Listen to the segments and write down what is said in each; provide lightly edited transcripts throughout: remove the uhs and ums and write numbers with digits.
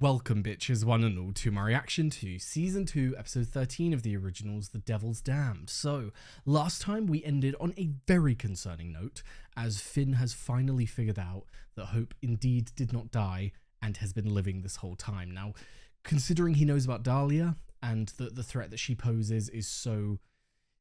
Welcome bitches one and all to my reaction to Season 2 Episode 13 of the originals The Devil's Damned. So, last time we ended on a very concerning note, as Finn has finally figured out that Hope indeed did not die and has been living this whole time. Now, considering he knows about Dahlia and that the threat that she poses is so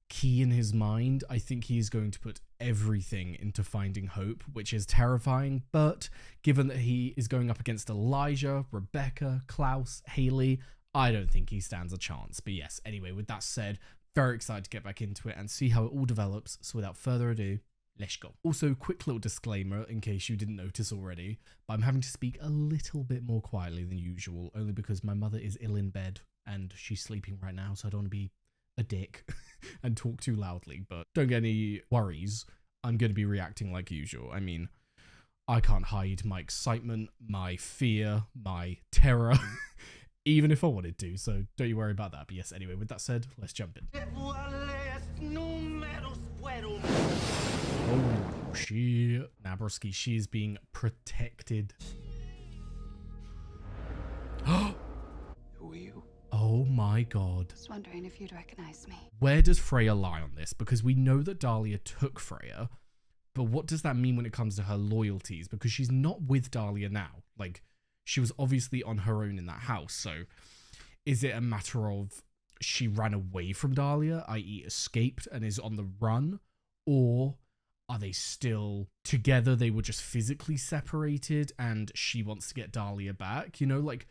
key in his mind, I think he is going to put everything into finding Hope, which is terrifying, but given that he is going up against Elijah, Rebecca, Klaus, Haley, I don't think he stands a chance. But yes, anyway, with that said, very excited to get back into it and see how it all develops, so without further ado, let's go. Also, quick little disclaimer in case you didn't notice already, but I'm having to speak a little bit more quietly than usual, only because my mother is ill in bed and she's sleeping right now, so I don't want to be a dick and talk too loudly, but don't get any worries. I'm going to be reacting like usual. I mean, I can't hide my excitement, my fear, my terror, even if I wanted to, so don't you worry about that. But yes, anyway, with that said, let's jump in. Oh, Nabroski, she is being protected. Who are you? Oh my god. Just wondering if you'd recognize me. Where does Freya lie on this? Because we know that Dahlia took Freya, but what does that mean when it comes to her loyalties? Because she's not with Dahlia now. Like, she was obviously on her own in that house. So is it a matter of she ran away from Dahlia, i.e. escaped and is on the run? Or are they still together? They were just physically separated and she wants to get Dahlia back? You know, like,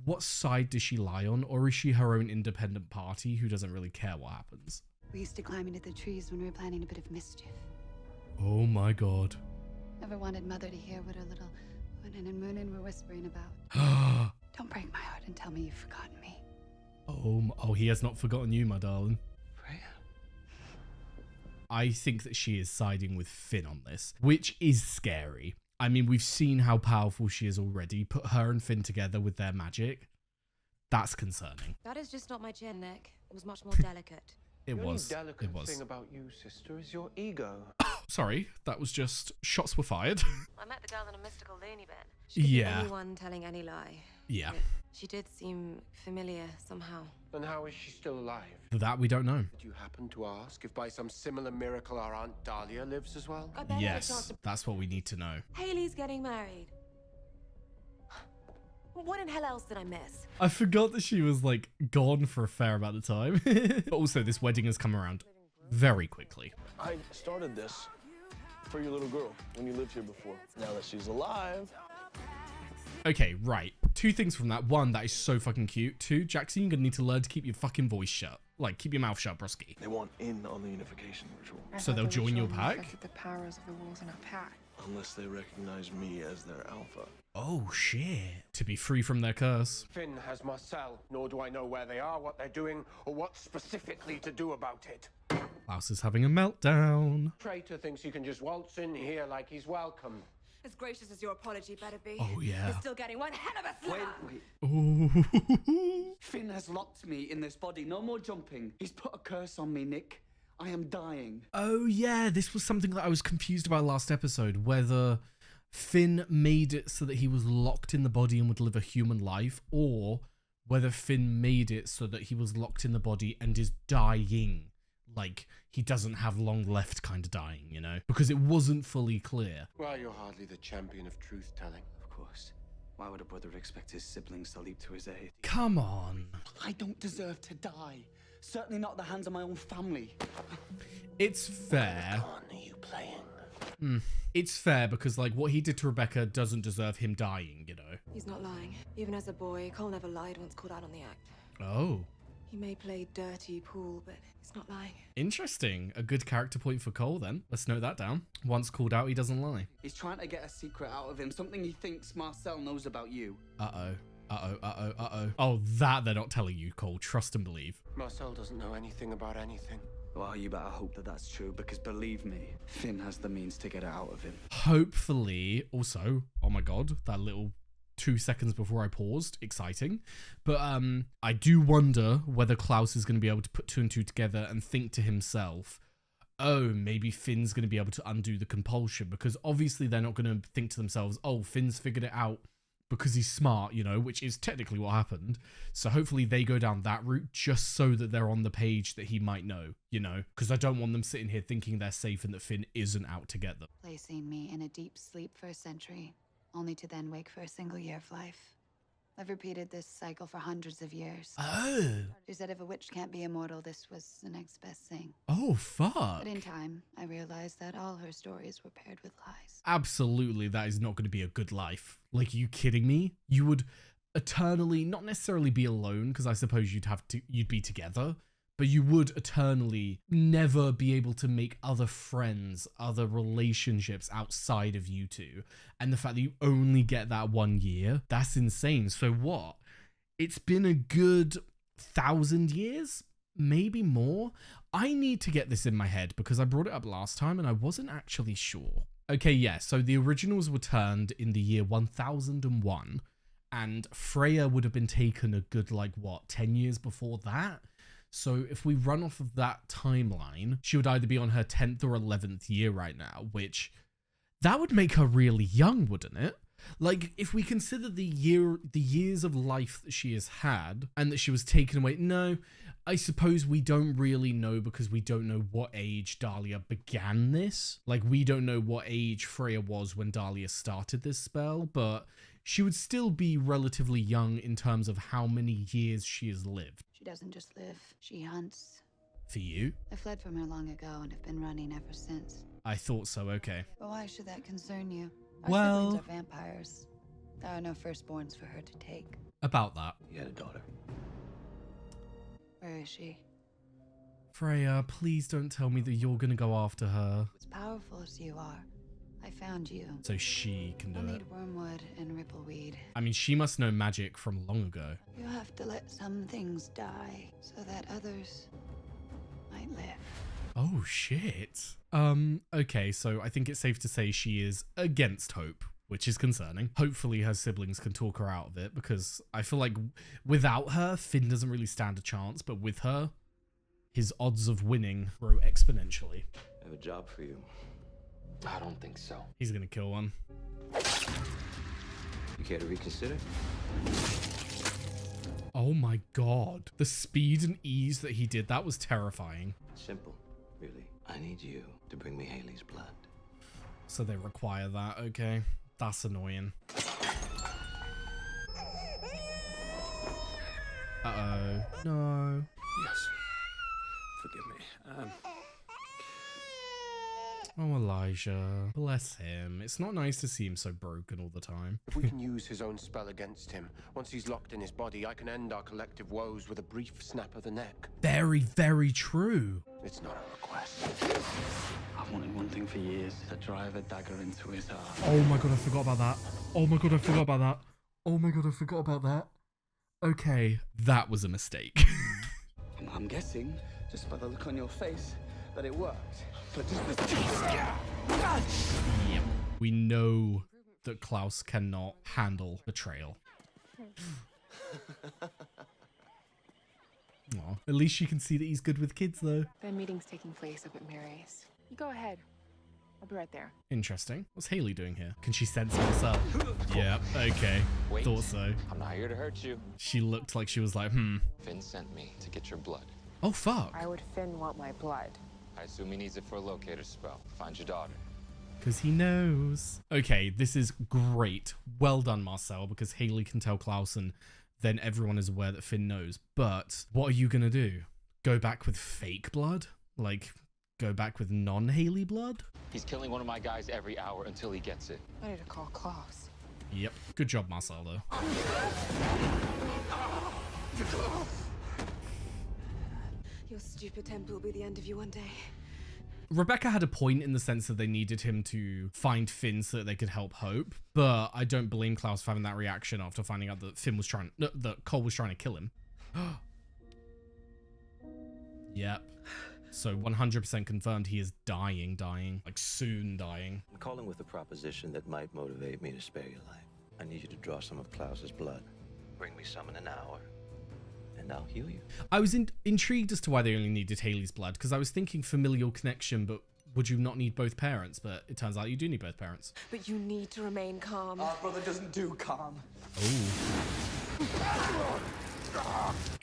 what side does she lie on? Or is she her own independent party who doesn't really care what happens? We used to climb into the trees when we were planning a bit of mischief. Oh my god. Never wanted Mother to hear what her little Woonin and Moonin were whispering about. Don't break my heart and tell me you've forgotten me. Oh, he has not forgotten you, my darling. Freya? I think that she is siding with Finn on this, which is scary. I mean, we've seen how powerful she is already. Put her and Finn together with their magic. That's concerning. That is just not my chin, Nick. It was much more delicate. It The was. only delicate It was. thing about you, sister, is your ego. Sorry, that was just shots were fired. I met the girl in a mystical loony bin. Yeah. Anyone telling any lie. Yeah. But she did seem familiar somehow. Then how is she still alive? That we don't know. Did you happen to ask if by some similar miracle our Aunt Dahlia lives as well? I barely had a chance Yes, to... that's what we need to know. Haley's getting married. What in hell else did I miss? I forgot that she was like gone for a fair amount of time. But also this wedding has come around very quickly. I started this for your little girl when you lived here before. Now that she's alive. Okay, right. Two things from that. One, that is so fucking cute. Two, Jackson, you're gonna need to learn to keep your fucking voice shut. Like, keep your mouth shut, broski. They want in on the unification ritual. So they'll join your pack? The powers of the wolves in our pack. Unless they recognize me as their alpha. Oh, shit. To be free from their curse. Finn has Marcel, nor do I know where they are, what they're doing, or what specifically to do about it. Klaus is having a meltdown. Traitor thinks he can just waltz in here like he's welcome. As gracious as your apology better be. Oh, yeah. You're still getting one hell of a slap. Wait. Ooh. Finn has locked me in this body. No more jumping. He's put a curse on me, Nick. I am dying. Oh, yeah. This was something that I was confused about last episode, whether Finn made it so that he was locked in the body and would live a human life, or whether Finn made it so that he was locked in the body and is dying. Like, he doesn't have long left kind of dying, you know? Because it wasn't fully clear. Well, you're hardly the champion of truth-telling. Of course. Why would a brother expect his siblings to leap to his aid? Come on. I don't deserve to die. Certainly not at the hands of my own family. It's fair. What are you playing? It's fair because, like, what he did to Rebecca doesn't deserve him dying, you know? He's not lying. Even as a boy, Cole never lied once called out on the act. Oh. He may play dirty pool, but he's not lying. Interesting. A good character point for Cole, then. Let's note that down. Once called out, he doesn't lie. He's trying to get a secret out of him. Something he thinks Marcel knows about you. Uh-oh. Uh-oh, uh-oh, uh-oh. Oh, that they're not telling you, Cole. Trust and believe. Marcel doesn't know anything about anything. Well, you better hope that that's true, because believe me, Finn has the means to get it out of him. Hopefully. Also, oh my god, that little 2 seconds before I paused. Exciting. But I do wonder whether Klaus is going to be able to put 2 and 2 together and think to himself, oh, maybe Finn's going to be able to undo the compulsion, because obviously they're not going to think to themselves, oh, Finn's figured it out because he's smart, you know, which is technically what happened. So hopefully they go down that route just so that they're on the page that he might know, you know, because I don't want them sitting here thinking they're safe and that Finn isn't out to get them. Placing me in a deep sleep for a century, only to then wake for a single year of life. I've repeated this cycle for hundreds of years. Oh. She said if a witch can't be immortal, this was the next best thing. Oh, fuck. But in time, I realized that all her stories were paired with lies. Absolutely, that is not going to be a good life. Like, are you kidding me? You would eternally, not necessarily be alone, because I suppose you'd be together, but you would eternally never be able to make other friends, other relationships outside of you two. And the fact that you only get that 1 year, that's insane. So what? It's been a good 1,000 years? Maybe more? I need to get this in my head because I brought it up last time and I wasn't actually sure. Okay, yeah, so the originals were turned in the year 1001, and Freya would have been taken a good, 10 years before that? So if we run off of that timeline, she would either be on her 10th or 11th year right now, which that would make her really young, wouldn't it? Like, if we consider the years of life that she has had and that she was taken away, no, I suppose we don't really know because we don't know what age Dahlia began this. Like, we don't know what age Freya was when Dahlia started this spell, but she would still be relatively young in terms of how many years she has lived. She doesn't just live, she hunts. For you? I fled from her long ago and have been running ever since. I thought so, okay. But why should that concern you? Our Well, siblings are vampires. There are no firstborns for her to take. About that. You had a daughter. Where is she? Freya, please don't tell me that you're gonna go after her. As powerful as you are, I found you. So she can do I'll it. need wormwood and rippleweed. I mean, she must know magic from long ago. You have to let some things die so that others might live. Oh, shit. Okay, so I think it's safe to say she is against hope, which is concerning. Hopefully her siblings can talk her out of it, because I feel like without her, Finn doesn't really stand a chance, but with her, his odds of winning grow exponentially. I have a job for you. I don't think so. He's gonna kill one. You care to reconsider? Oh my god. The speed and ease that he did that was terrifying. Simple, really. I need you to bring me Haley's blood. So they require that, okay. That's annoying. Uh-oh. No. Yes. Forgive me. Oh, Elijah. Bless him. It's not nice to see him so broken all the time. If we can use his own spell against him, once he's locked in his body, I can end our collective woes with a brief snap of the neck. Very, very true. It's not a request. I've wanted one thing for years, to drive a dagger into his heart. Oh my god, I forgot about that. Oh my god, I forgot about that. Oh my god, I forgot about that. Okay, that was a mistake. I'm guessing, just by the look on your face, that it worked. But just Yep. We know that Klaus cannot handle betrayal. Aw, at least you can see that he's good with kids, though. The meeting's taking place up at Mary's. You go ahead. I'll be right there. Interesting. What's Haley doing here? Can she sense herself? Yep, okay. Wait. Thought so. I'm not here to hurt you. She looked like she was like, Finn sent me to get your blood. Oh, fuck. Why would Finn want my blood? I assume he needs it for a locator spell. Find your daughter. Because he knows. Okay, this is great. Well done, Marcel, because Haley can tell Klaus and then everyone is aware that Finn knows. But what are you going to do? Go back with fake blood? Like, go back with non-Haley blood? He's killing one of my guys every hour until he gets it. I need to call Klaus. Yep. Good job, Marcel, though. Your stupid temper will be the end of you one day. Rebecca had a point in the sense that they needed him to find Finn so that they could help Hope, but I don't blame Klaus for having that reaction after finding out that that Cole was trying to kill him. Yep. So 100% confirmed he is dying, like soon dying. I'm calling with a proposition that might motivate me to spare your life. I need you to draw some of Klaus's blood. Bring me some in an hour, and I'll heal you. I was intrigued as to why they only needed Haley's blood, because I was thinking familial connection, but would you not need both parents? But it turns out you do need both parents. But you need to remain calm. Our brother doesn't do calm.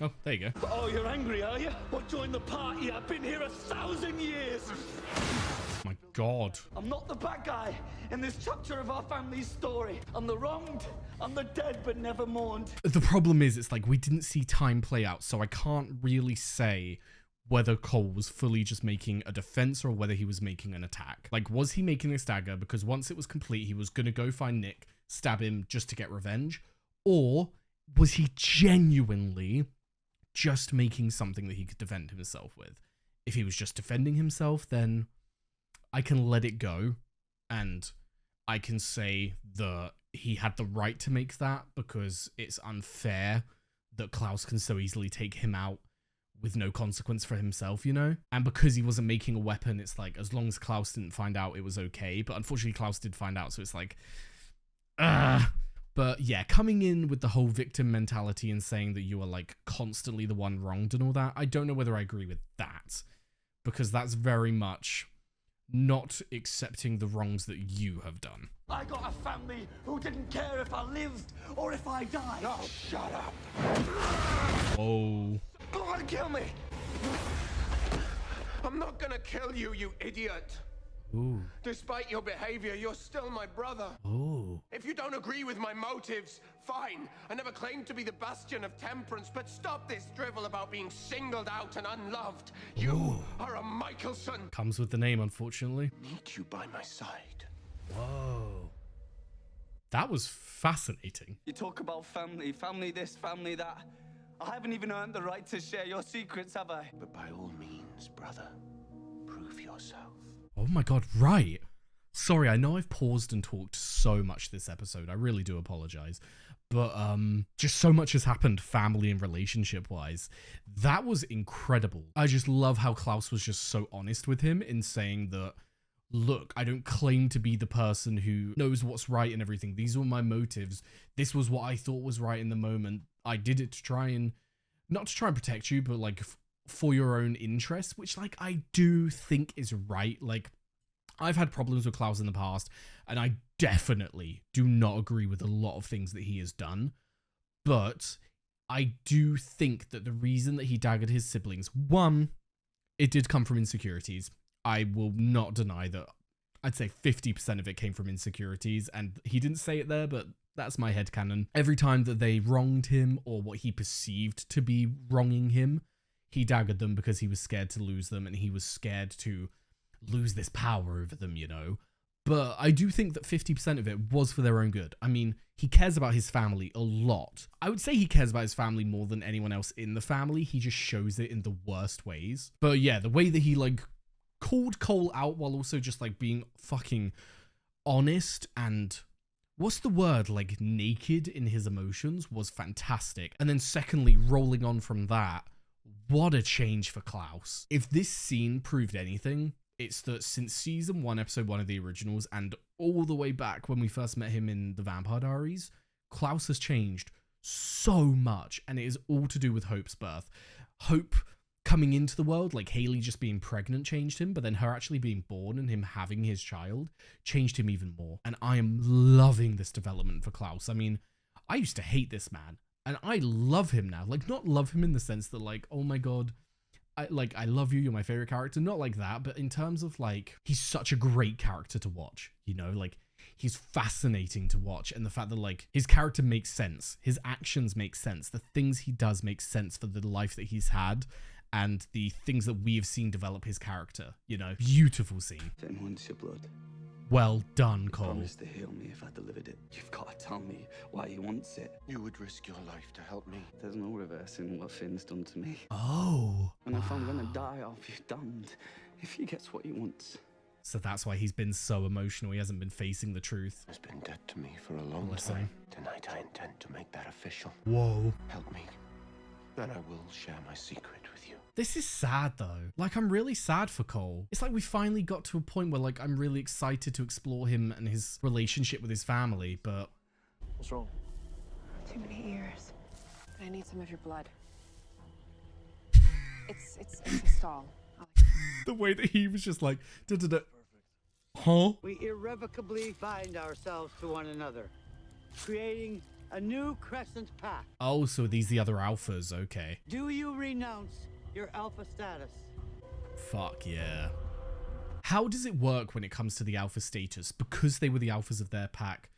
Oh, there you go. Oh, you're angry, are you? Well, join the party. I've been here 1,000 years. My God. I'm not the bad guy in this chapter of our family's story. I'm the wronged. I'm the dead but never mourned. The problem is, it's like we didn't see time play out, so I can't really say whether Cole was fully just making a defense or whether he was making an attack. Like, was he making this dagger because once it was complete, he was going to go find Nick, stab him just to get revenge? Or was he genuinely just making something that he could defend himself with? If he was just defending himself, then I can let it go, and I can say that he had the right to make that because it's unfair that Klaus can so easily take him out with no consequence for himself, you know? And because he wasn't making a weapon, it's like, as long as Klaus didn't find out, it was okay. But unfortunately, Klaus did find out, so it's like, But yeah, coming in with the whole victim mentality and saying that you are like constantly the one wronged and all that, I don't know whether I agree with that. Because that's very much not accepting the wrongs that you have done. I got a family who didn't care if I lived or if I died. No, shut up. Oh. Go on, kill me. I'm not gonna kill you, you idiot. Ooh. Despite your behavior, you're still my brother. Oh. If you don't agree with my motives, fine. I never claimed to be the bastion of temperance, but stop this drivel about being singled out and unloved. You are a Michelson. Comes with the name, unfortunately. Need you by my side. Whoa. That was fascinating. You talk about family, family this, family that. I haven't even earned the right to share your secrets, have I? But by all means, brother, prove yourself. Oh my God, right. Sorry, I know I've paused and talked so much this episode. I really do apologize. But just so much has happened family and relationship wise. That was incredible. I just love how Klaus was just so honest with him in saying that, look, I don't claim to be the person who knows what's right and everything. These were my motives. This was what I thought was right in the moment. I did it to try and, not to try and protect you, but like for your own interest, which like I do think is right. Like, I've had problems with Klaus in the past, and I definitely do not agree with a lot of things that he has done. But I do think that the reason that he daggered his siblings, one, it did come from insecurities. I will not deny that. I'd say 50% of it came from insecurities, and he didn't say it there, but that's my headcanon. Every time that they wronged him or what he perceived to be wronging him, he daggered them because he was scared to lose them, and he was scared to lose this power over them, you know? But I do think that 50% of it was for their own good. I mean, he cares about his family a lot. I would say he cares about his family more than anyone else in the family. He just shows it in the worst ways. But yeah, the way that he, like, called Cole out while also just, like, being fucking honest and, what's the word, like, naked in his emotions was fantastic. And then secondly, rolling on from that, what a change for Klaus. If this scene proved anything, it's that since season 1, episode 1 of the originals, and all the way back when we first met him in the Vampire Diaries, Klaus has changed so much, and it is all to do with Hope's birth. Hope coming into the world, like Haley just being pregnant changed him, but then her actually being born and him having his child changed him even more. And I am loving this development for Klaus. I mean, I used to hate this man, and I love him now. Like, not love him in the sense that, like, oh my God, I love you, you're my favorite character. Not like that, but in terms of, like, he's such a great character to watch, you know? Like, he's fascinating to watch, and the fact that, like, his character makes sense. His actions make sense. The things he does make sense for the life that he's had, and the things that we have seen develop his character, you know? Beautiful scene. Finn wants your blood. Well done, Cole. Promise to heal me if I delivered it. You've got to tell me why he wants it. You would risk your life to help me. There's no reversing what Finn's done to me. Oh. And if I'm gonna die, I'll be damned if he gets what he wants. So that's why he's been so emotional. He hasn't been facing the truth. Has been dead to me for a long time. Tonight I intend to make that official. Whoa. Help me, and I will share my secret with you. This is sad though. Like, I'm really sad for Cole. It's like we finally got to a point where, like, I'm really excited to explore him and his relationship with his family, but... What's wrong? Too many years. I need some of your blood. It's a stall. The way that he was just like, huh? We irrevocably bind ourselves to one another, creating a new crescent path. Oh, so these the other alphas, okay. Do you renounce your alpha status? Fuck yeah. How does it work when it comes to the alpha status? Because they were the alphas of their pack,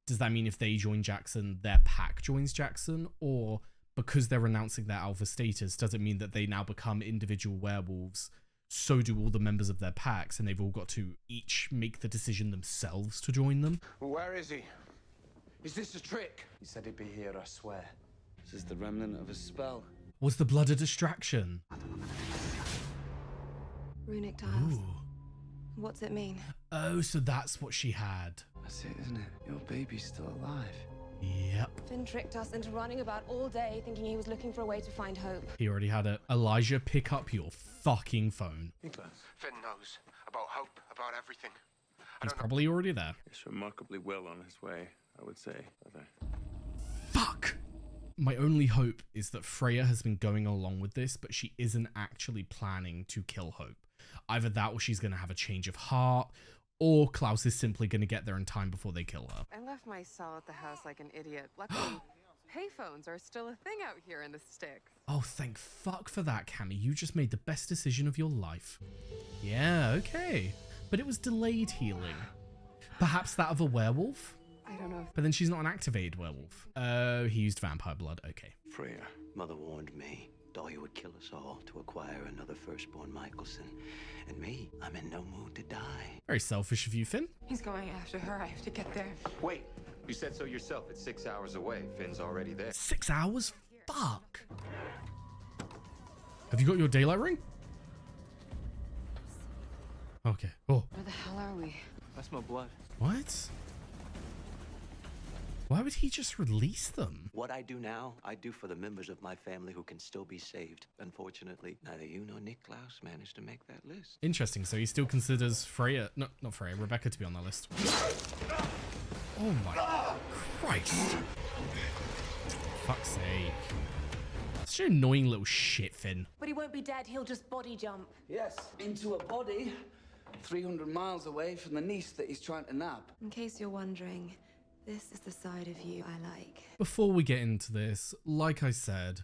does that mean if they join Jackson, their pack joins Jackson? Or because they're renouncing their alpha status, does it mean that they now become individual werewolves? So do all the members of their packs, and they've all got to each make the decision themselves to join them? Where is he? Is this a trick? He said he'd be here, I swear. This is the remnant of his spell. Was the blood a distraction? Runic tiles. Ooh. What's it mean? Oh, so that's what she had. That's it, isn't it? Your baby's still alive. Yep. Finn tricked us into running about all day thinking he was looking for a way to find hope. He already had it. Elijah, pick up your fucking phone. Finn knows about hope, about everything. He's probably already there. He's remarkably well on his way, I would say. Fuck! My only hope is that Freya has been going along with this, but she isn't actually planning to kill Hope. Either that or she's going to have a change of heart, or Klaus is simply going to get there in time before they kill her. I left my cell at the house like an idiot. Luckily, payphones are still a thing out here in the sticks. Oh, thank fuck for that, Cammy. You just made the best decision of your life. Yeah, okay. But it was delayed healing. Perhaps that of a werewolf? I don't know. But then she's not an activated werewolf. Oh, he used vampire blood. Okay. Freya, Mother warned me. Dahlia would kill us all to acquire another firstborn Michelson. And me, I'm in no mood to die. Very selfish of you, Finn. He's going after her. I have to get there. Wait, you said so yourself. It's 6 hours away. Finn's already there. 6 hours? Fuck. Have you got your daylight ring? Okay. Oh. Where the hell are we? That's my blood. What? Why would he just release them? What I do now, I do for the members of my family who can still be saved. Unfortunately, neither you nor Nick Klaus managed to make that list. Interesting. So he still considers Freya, no, not Freya, Rebecca to be on that list. Oh my Christ. Fuck's sake. Such an annoying little shit, Finn. But he won't be dead. He'll just body jump. Yes, into a body 300 miles away from the niece that he's trying to nab. In case you're wondering, this is the side of you I like. Before we get into this, like I said,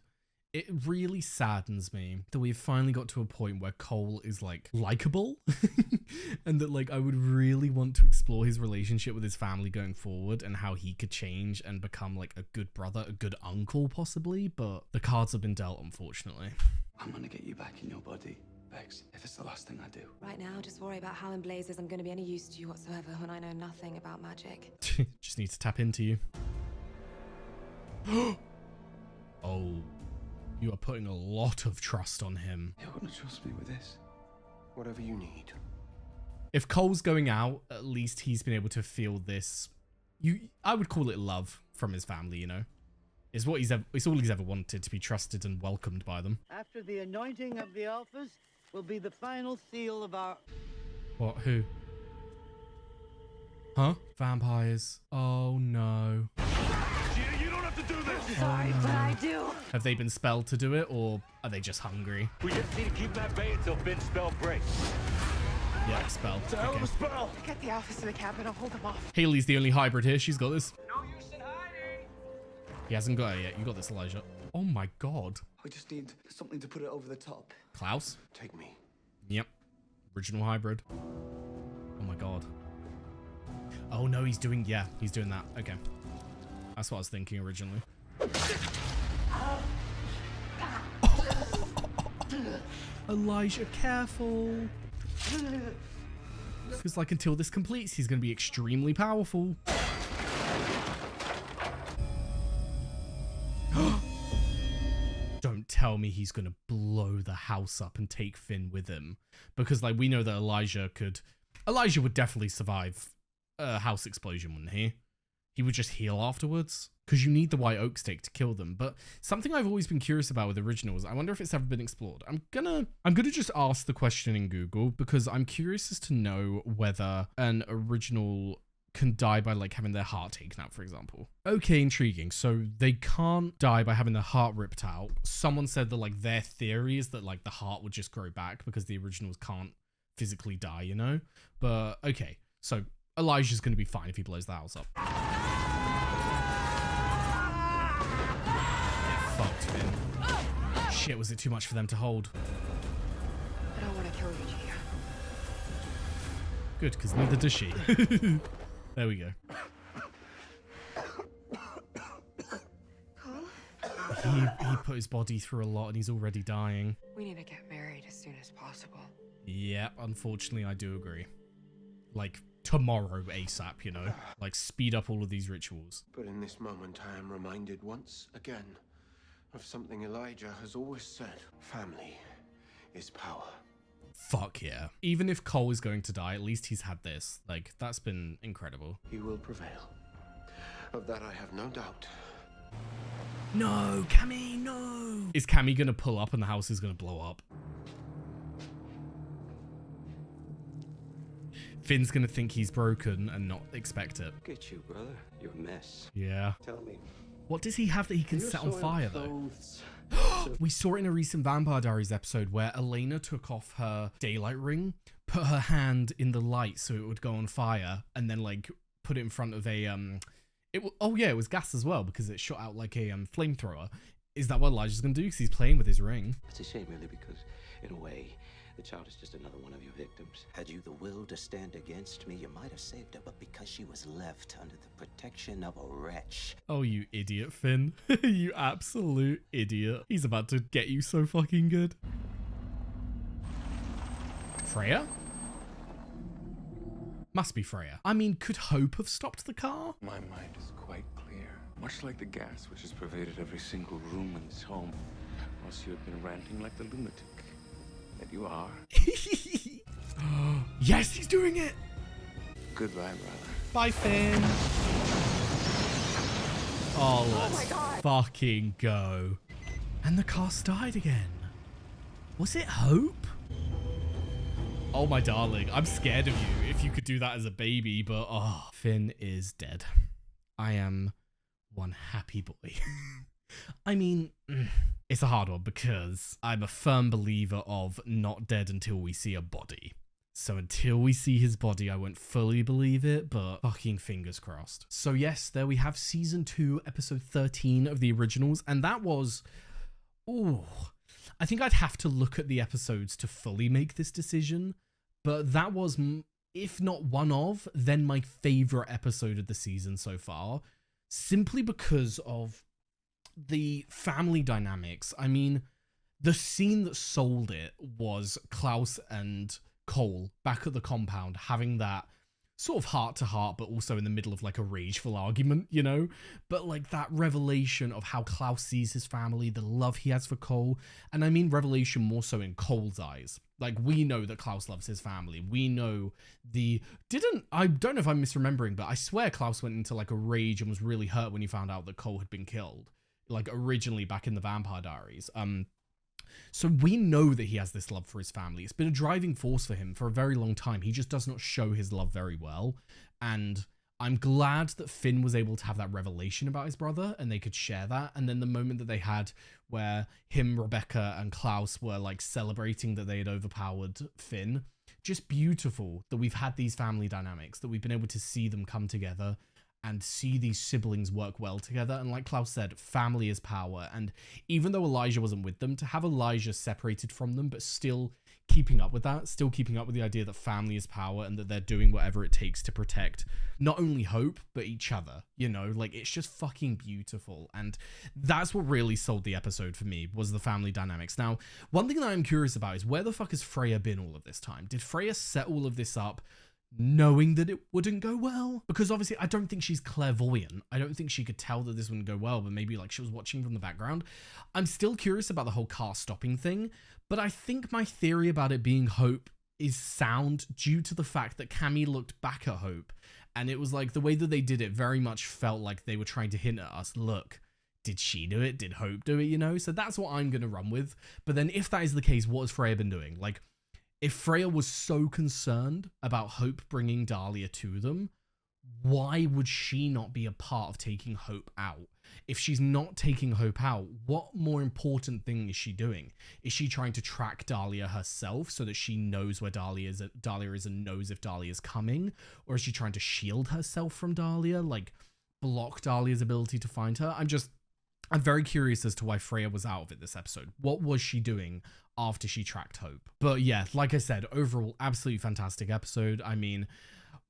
it really saddens me that we've finally got to a point where Cole is like likable and that like I would really want to explore his relationship with his family going forward and how he could change and become like a good brother, a good uncle possibly, but the cards have been dealt, unfortunately. I'm gonna get you back in your body, Bex, if it's the last thing I do. Right now, just worry about how in blazes I'm going to be any use to you whatsoever when I know nothing about magic. Just need to tap into you. Oh, you are putting a lot of trust on him. You're gonna trust me with this? Whatever you need. If Cole's going out, at least he's been able to feel this. I would call it love from his family, you know? It's all he's ever wanted, to be trusted and welcomed by them. After the anointing of the alphas will be the final seal of our... What? Who? Huh? Vampires. Oh no. You don't have to do this! Sorry, but I do. Have they been spelled to do it, or are they just hungry? We just need to keep that bay until Finn's spell breaks. Yeah, spell. It's a hell of a spell! Get the office to the cabin. I'll hold them off. Haley's the only hybrid here. She's got this. No use in hiding! He hasn't got it yet. You got this, Elijah. Oh my god. I just need something to put it over the top. Klaus? Take me. Yep. Original hybrid. Oh my god. Oh no, he's doing that. Okay. That's what I was thinking originally. Elijah, careful. Because like until this completes, he's going to be extremely powerful. Don't tell me he's going to blow the house up and take Finn with him. Because like we know that Elijah would definitely survive a house explosion, wouldn't he? He would just heal afterwards. Because you need the white oak stake to kill them. But something I've always been curious about with originals, I wonder if it's ever been explored. I'm gonna just ask the question in Google because I'm curious as to know whether an original can die by like having their heart taken out, for example. Okay, intriguing. So they can't die by having their heart ripped out. Someone said that like their theory is that like the heart would just grow back because the originals can't physically die, you know? But okay, so Elijah's going to be fine if he blows the house up. Get fucked, Finn. Shit, was it too much for them to hold? I don't want to kill you, Gia. Good, because neither does she. There we go. He put his body through a lot and he's already dying. We need to get married as soon as possible. Yeah, unfortunately, I do agree. Like, tomorrow ASAP, you know? Like, speed up all of these rituals. But in this moment, I am reminded once again of something Elijah has always said. Family is power. Fuck yeah. Even if Cole is going to die, at least he's had this. Like, that's been incredible. He will prevail. Of that I have no doubt. No, Cammy, no! Is Cammy gonna pull up and the house is gonna blow up? Finn's gonna think he's broken and not expect it. Look at you, brother. You're a mess. Yeah. Tell me. What does he have that he can set on fire, though? We saw it in a recent Vampire Diaries episode where Elena took off her daylight ring, put her hand in the light so it would go on fire, and then, like, put it in front of a, oh yeah, it was gas as well because it shot out like a flamethrower. Is that what Elijah's gonna do? Because he's playing with his ring. It's a shame, really, because in a way, the child is just another one of your victims. Had you the will to stand against me, you might have saved her, but because she was left under the protection of a wretch. Oh, you idiot, Finn. You absolute idiot. He's about to get you so fucking good. Freya? Must be Freya. I mean, could Hope have stopped the car? My mind is quite clear. Much like the gas which has pervaded every single room in this home, whilst you have been ranting like the lunatic that you are. Yes, he's doing it! Goodbye, brother. Bye, Finn. Oh, let's fucking go. And the car started again. Was it Hope? Oh, my darling. I'm scared of you if you could do that as a baby, but oh, Finn is dead. I am one happy boy. I mean, it's a hard one because I'm a firm believer of not dead until we see a body. So until we see his body, I won't fully believe it, but fucking fingers crossed. So yes, there we have season 2, episode 13 of the originals. And that was, ooh, I think I'd have to look at the episodes to fully make this decision. But that was, if not one of, then my favorite episode of the season so far. Simply because of the family dynamics. I mean, the scene that sold it was Klaus and Cole back at the compound having that sort of heart-to-heart, but also in the middle of like a rageful argument, you know? But like that revelation of how Klaus sees his family, the love he has for Cole, and I mean revelation more so in Cole's eyes. Like, we know that Klaus loves his family. We know I don't know if I'm misremembering, but I swear Klaus went into like a rage and was really hurt when he found out that Cole had been killed. Like originally back in the Vampire Diaries. So we know that he has this love for his family. It's been a driving force for him for a very long time. He just does not show his love very well. And I'm glad that Finn was able to have that revelation about his brother and they could share that. And then the moment that they had where him, Rebecca, and Klaus were like celebrating that they had overpowered Finn. Just beautiful that we've had these family dynamics, that we've been able to see them come together and see these siblings work well together. And like Klaus said, family is power. And even though Elijah wasn't with them, to have Elijah separated from them, but still keeping up with that, still keeping up with the idea that family is power and that they're doing whatever it takes to protect not only Hope, but each other, you know, like it's just fucking beautiful. And that's what really sold the episode for me, was the family dynamics. Now, one thing that I'm curious about is where the fuck has Freya been all of this time? Did Freya set all of this up knowing that it wouldn't go well? Because obviously I don't think she's clairvoyant. I don't think she could tell that this wouldn't go well, but maybe like she was watching from the background. I'm still curious about the whole car stopping thing, but I think my theory about it being Hope is sound due to the fact that Cammy looked back at Hope and it was like the way that they did it very much felt like they were trying to hint at us, look, did she do it? Did Hope do it? You know? So that's what I'm going to run with. But then if that is the case, what has Freya been doing? Like, if Freya was so concerned about Hope bringing Dahlia to them, why would she not be a part of taking Hope out? If she's not taking Hope out, what more important thing is she doing? Is she trying to track Dahlia herself so that she knows where Dahlia is and knows if Dahlia is coming? Or is she trying to shield herself from Dahlia? Like, block Dahlia's ability to find her? I'm very curious as to why Freya was out of it this episode. What was she doing after she tracked Hope? But yeah, like I said, overall, absolutely fantastic episode. I mean,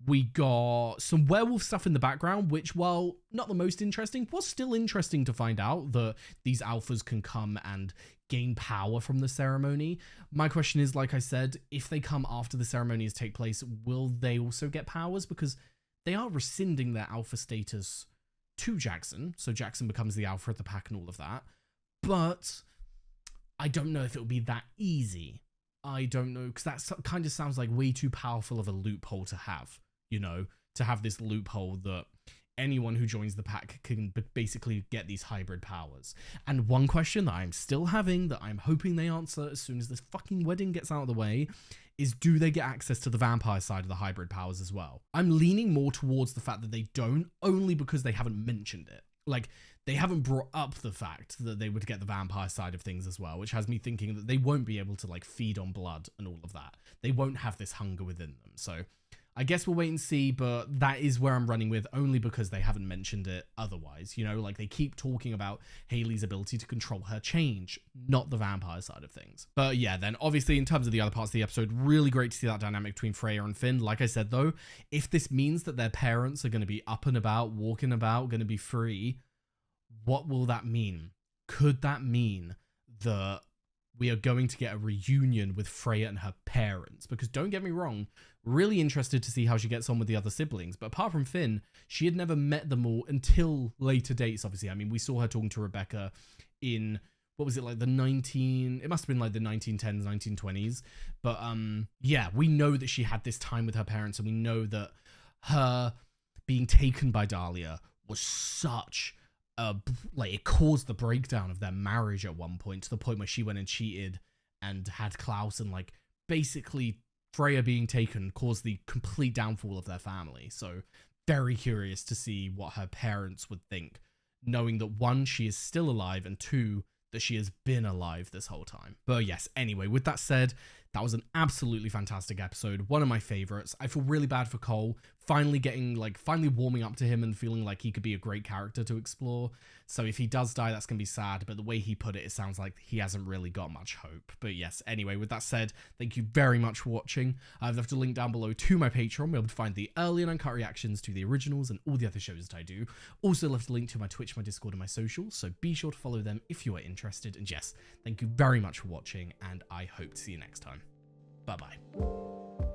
we got some werewolf stuff in the background, which, while not the most interesting, was still interesting to find out that these alphas can come and gain power from the ceremony. My question is, like I said, if they come after the ceremonies take place, will they also get powers? Because they are rescinding their alpha status to Jackson, so Jackson becomes the alpha of the pack and all of that. But I don't know if it'll be that easy. I don't know, because that kind of sounds like way too powerful of a loophole to have, you know, to have this loophole that anyone who joins the pack can basically get these hybrid powers. And one question that I'm still having, that I'm hoping they answer as soon as this fucking wedding gets out of the way, is do they get access to the vampire side of the hybrid powers as well? I'm leaning more towards the fact that they don't, only because they haven't mentioned it. Like, they haven't brought up the fact that they would get the vampire side of things as well, which has me thinking that they won't be able to, like, feed on blood and all of that. They won't have this hunger within them. So I guess we'll wait and see, but that is where I'm running with, only because they haven't mentioned it otherwise. You know, like, they keep talking about Hayley's ability to control her change, not the vampire side of things. But yeah, then obviously in terms of the other parts of the episode, really great to see that dynamic between Freya and Finn. Like I said though, if this means that their parents are going to be up and about, walking about, going to be free, what will that mean? Could that mean that we are going to get a reunion with Freya and her parents? Because don't get me wrong, really interested to see how she gets on with the other siblings. But apart from Finn, she had never met them all until later dates, obviously. I mean, we saw her talking to Rebecca in, what was it, like it must have been like the 1910s, 1920s. But yeah, we know that she had this time with her parents, and we know that her being taken by Dahlia was such like, it caused the breakdown of their marriage at one point, to the point where she went and cheated and had Klaus, and like basically Freya being taken caused the complete downfall of their family. So very curious to see what her parents would think, knowing that one, she is still alive, and two, that she has been alive this whole time. But yes, anyway, with that said, that was an absolutely fantastic episode, one of my favorites. I feel really bad for Cole, finally warming up to him and feeling like he could be a great character to explore. So if he does die, that's gonna be sad, but the way he put it, it sounds like he hasn't really got much hope. But yes, anyway, with that said, thank you very much for watching. I've left a link down below to my Patreon, where you'll be able to find the early and uncut reactions to the originals and all the other shows that I do. Also left a link to my Twitch, my Discord, and my socials, so be sure to follow them if you are interested. And yes, thank you very much for watching, and I hope to see you next time. Bye-bye.